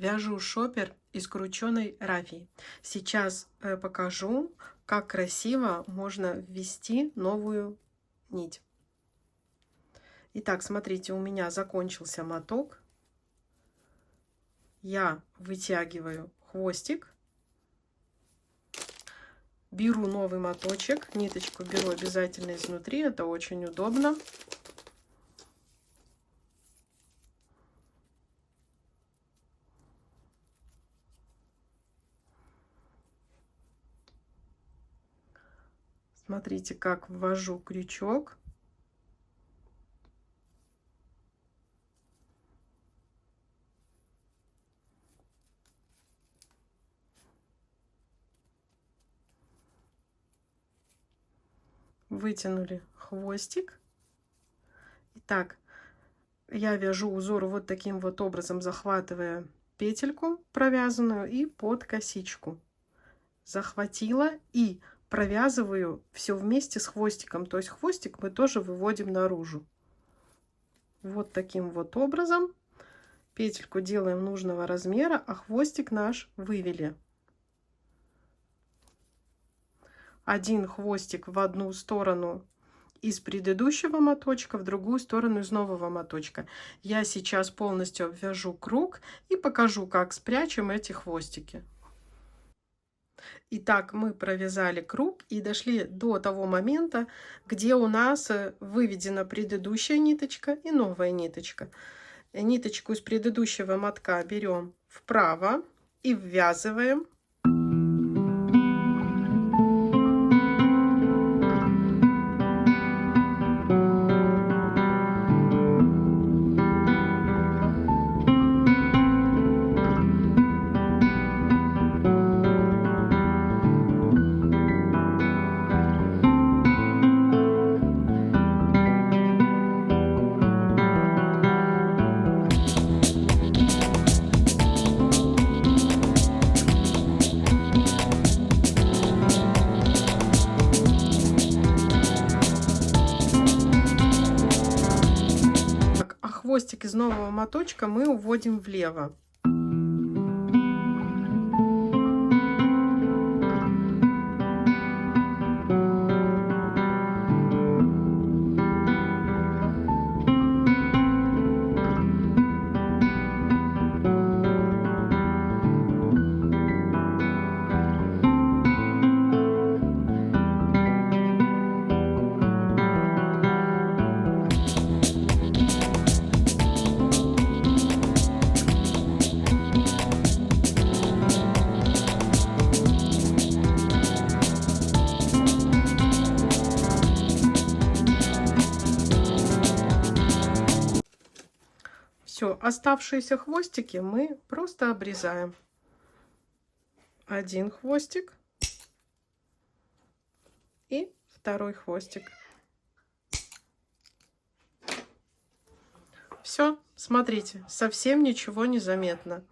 Вяжу шопер из крученой рафии. Сейчас покажу, как красиво можно ввести новую нить. Итак, смотрите, у меня закончился моток. Я вытягиваю хвостик. Беру новый моточек. Ниточку беру обязательно изнутри. Это очень удобно. Смотрите, как ввожу крючок. Вытянули хвостик. Итак, я вяжу узор вот таким вот образом, захватывая петельку провязанную и под косичку. Захватила и провязываю все вместе с хвостиком. То есть хвостик мы тоже выводим наружу. Вот таким вот образом. Петельку делаем нужного размера, а хвостик наш вывели. Один хвостик в одну сторону из предыдущего моточка, в другую сторону из нового моточка. Я сейчас полностью обвяжу круг и покажу, как спрячем эти хвостики. Итак, мы провязали круг и дошли до того момента, где у нас выведена предыдущая ниточка и новая ниточка. Ниточку из предыдущего мотка берем вправо и ввязываем. Хвостик из нового моточка мы уводим влево. Все, оставшиеся хвостики мы просто обрезаем. Один хвостик и второй хвостик. Все, смотрите, совсем ничего не заметно.